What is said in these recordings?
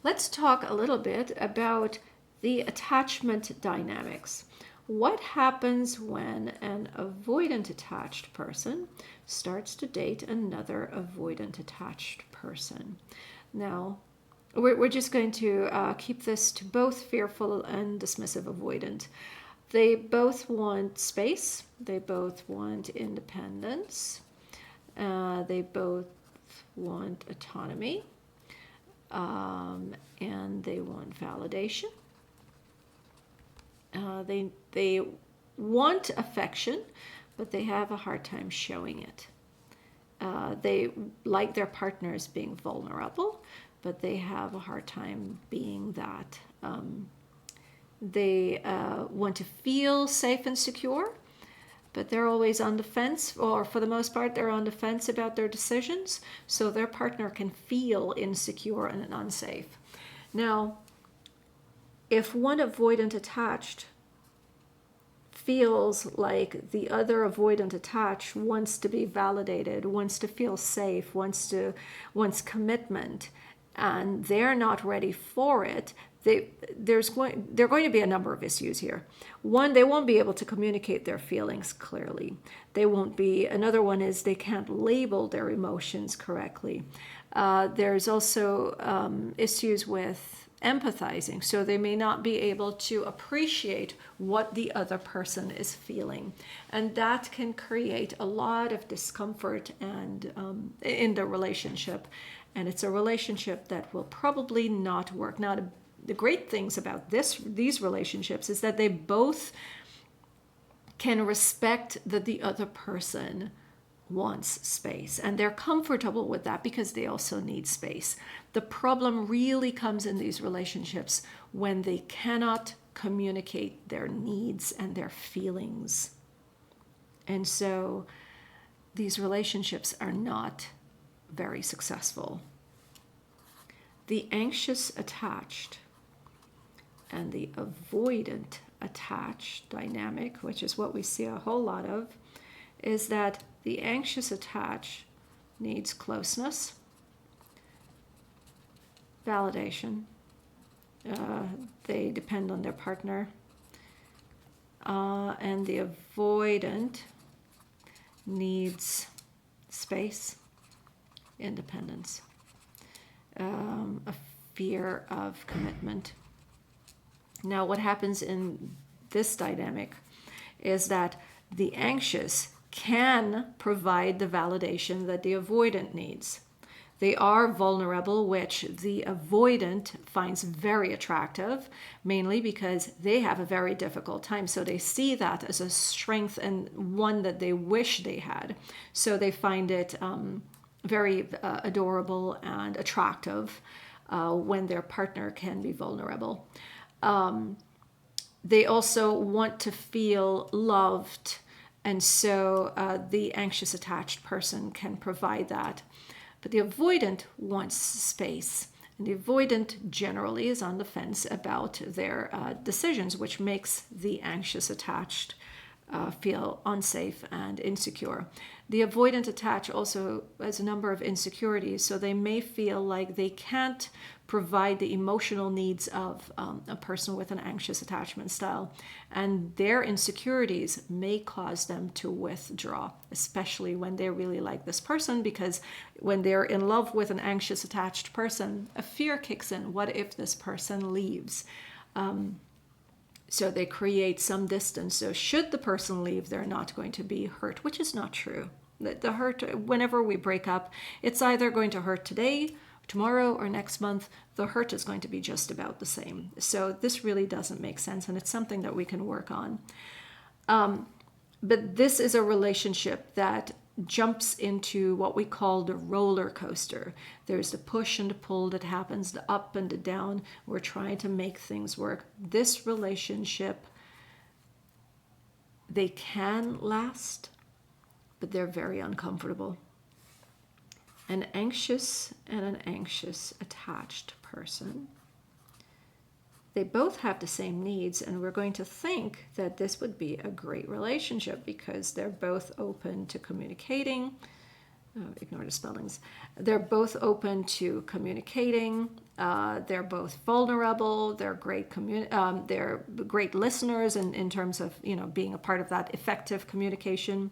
let's talk a little bit about the attachment dynamics. What happens when an avoidant attached person starts to date another avoidant attached person? Now, we're just going to keep this to both fearful and dismissive avoidant. They both want space, they both want independence, they both want autonomy, and they want validation. They want affection, but they have a hard time showing it. They like their partners being vulnerable, but they have a hard time being that. They want to feel safe and secure, but they're always on the fence, or for the most part, they're on the fence about their decisions, so their partner can feel insecure and unsafe. Now, if one avoidant attached feels like the other avoidant attached wants to be validated, wants to feel safe, wants commitment, and they're not ready for it, there are going to be a number of issues here. One, they won't be able to communicate their feelings clearly. Another one is they can't label their emotions correctly. There's also issues with empathizing, so they may not be able to appreciate what the other person is feeling, and that can create a lot of discomfort and in the relationship, and it's a relationship that will probably not work. Now, the great things about these relationships is that they both can respect that the other person wants space, and they're comfortable with that because they also need space. The problem really comes in these relationships when they cannot communicate their needs and their feelings. And so these relationships are not very successful. The anxious attached and the avoidant attached dynamic, which is what we see a whole lot of, is that the anxious attached needs closeness, validation. They depend on their partner. And the avoidant needs space, independence, a fear of commitment. Now, what happens in this dynamic is that the anxious can provide the validation that the avoidant needs. They are vulnerable, which the avoidant finds very attractive, mainly because they have a very difficult time. So they see that as a strength and one that they wish they had. So they find it very adorable and attractive when their partner can be vulnerable. They also want to feel loved, and so the anxious attached person can provide that. But the avoidant wants space, and the avoidant generally is on the fence about their decisions, which makes the anxious attached feel unsafe and insecure. The avoidant attached also has a number of insecurities, so they may feel like they can't provide the emotional needs of a person with an anxious attachment style, and their insecurities may cause them to withdraw, especially when they really like this person, because when they're in love with an anxious attached person, a fear kicks in. What if this person leaves? So they create some distance. So should the person leave, they're not going to be hurt, which is not true. The hurt, whenever we break up, it's either going to hurt today, tomorrow, or next month. The hurt is going to be just about the same. So this really doesn't make sense, and it's something that we can work on. But this is a relationship that jumps into what we call the roller coaster. There's the push and the pull that happens, the up and the down. We're trying to make things work. This relationship, they can last, but they're very uncomfortable. An anxious and an anxious attached person, they both have the same needs, and we're going to think that this would be a great relationship because they're both open to communicating. Ignore the spellings. They're both open to communicating They're both vulnerable. They're they're great listeners in terms of being a part of that effective communication.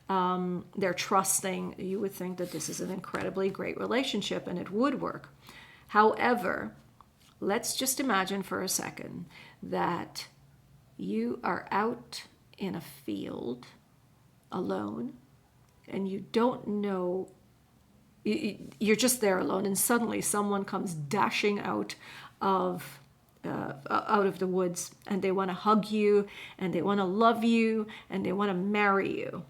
They're trusting. You would think that this is an incredibly great relationship and it would work. However, let's just imagine for a second that you are out in a field alone and you don't know, you're just there alone, and suddenly someone comes dashing of the woods, and they want to hug you, and they want to love you, and they want to marry you.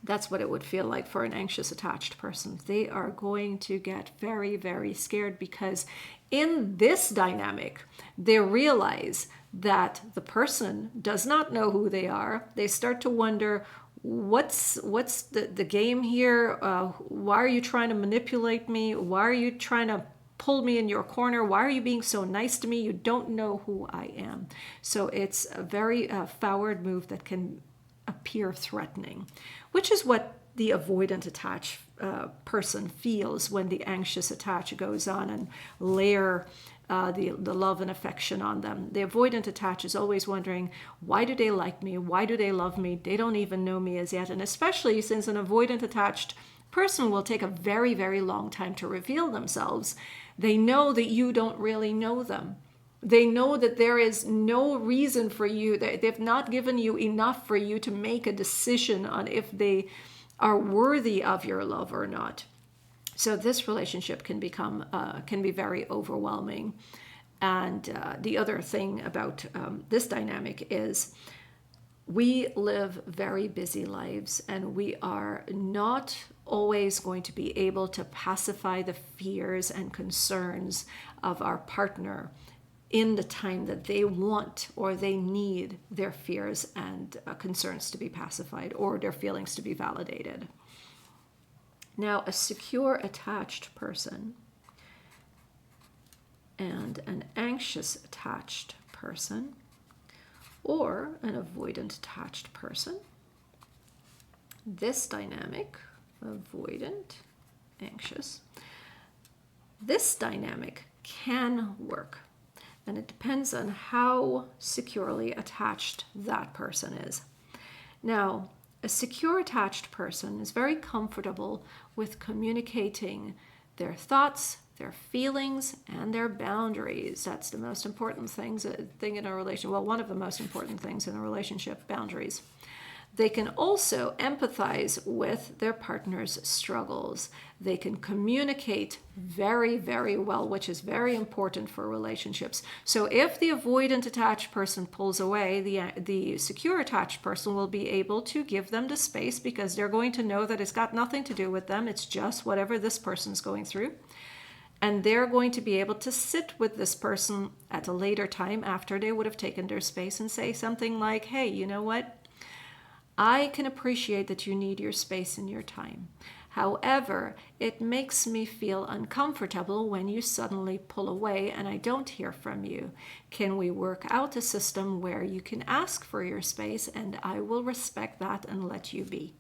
That's what it would feel like for an anxious attached person. They are going to get very, very scared, because in this dynamic, they realize that the person does not know who they are. They start to wonder, what's the game here? Why are you trying to manipulate me? Why are you trying to pull me in your corner? Why are you being so nice to me? You don't know who I am. So it's a very forward move that can appear threatening, which is what the avoidant attached person feels when the anxious attached goes on and layer the love and affection on them. The avoidant attached is always wondering, why do they like me? Why do they love me? They don't even know me as yet. And especially since an avoidant attached person will take a very, very long time to reveal themselves, they know that you don't really know them. They know that there is no reason for you, that they've not given you enough for you to make a decision on if they are worthy of your love or not. So this relationship can be very overwhelming. And the other thing about this dynamic is we live very busy lives, and we are not always going to be able to pacify the fears and concerns of our partner in the time that they want or they need their fears and concerns to be pacified or their feelings to be validated. Now, a secure attached person and an anxious attached person, or an avoidant attached person, this dynamic, avoidant, anxious, this dynamic can work. And it depends on how securely attached that person is. Now, a secure attached person is very comfortable with communicating their thoughts, their feelings, and their boundaries. That's the most important thing in a relationship. Well, one of the most important things in a relationship, boundaries. They can also empathize with their partner's struggles. They can communicate very, very well, which is very important for relationships. So if the avoidant attached person pulls away, the secure attached person will be able to give them the space, because they're going to know that it's got nothing to do with them. It's just whatever this person's going through. And they're going to be able to sit with this person at a later time after they would have taken their space and say something like, hey, you know what? I can appreciate that you need your space and your time. However, it makes me feel uncomfortable when you suddenly pull away and I don't hear from you. Can we work out a system where you can ask for your space and I will respect that and let you be?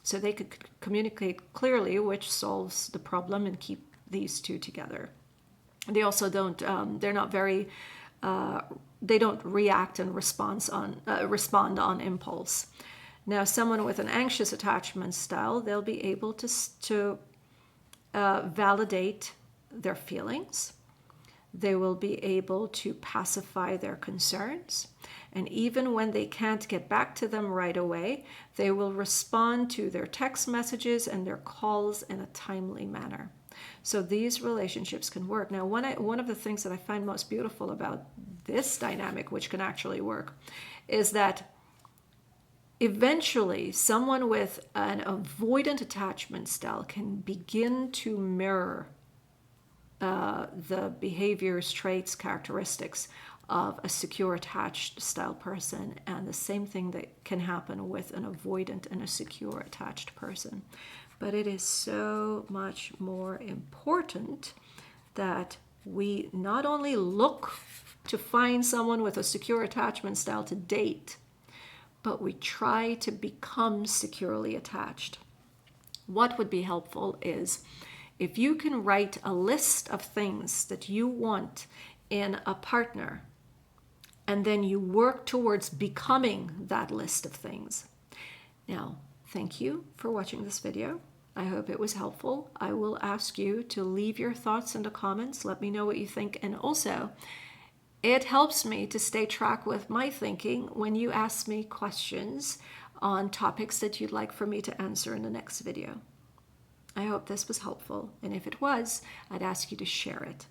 So they could communicate clearly, which solves the problem and keep these two together. They also they're not very, they don't react and respond on impulse. Now, someone with an anxious attachment style, they'll be able to validate their feelings. They will be able to pacify their concerns. And even when they can't get back to them right away, they will respond to their text messages and their calls in a timely manner. So these relationships can work. Now, one of the things that I find most beautiful about this dynamic, which can actually work, is that eventually someone with an avoidant attachment style can begin to mirror the behaviors, traits, characteristics of a secure attached style person, and the same thing that can happen with an avoidant and a secure attached person. But it is so much more important that we not only look to find someone with a secure attachment style to date, but we try to become securely attached. What would be helpful is If you can write a list of things that you want in a partner, and then you work towards becoming that list of things. Now, thank you for watching this video. I hope it was helpful. I will ask you to leave your thoughts in the comments. Let me know what you think. And also, it helps me to stay track with my thinking when you ask me questions on topics that you'd like for me to answer in the next video. I hope this was helpful. And if it was, I'd ask you to share it.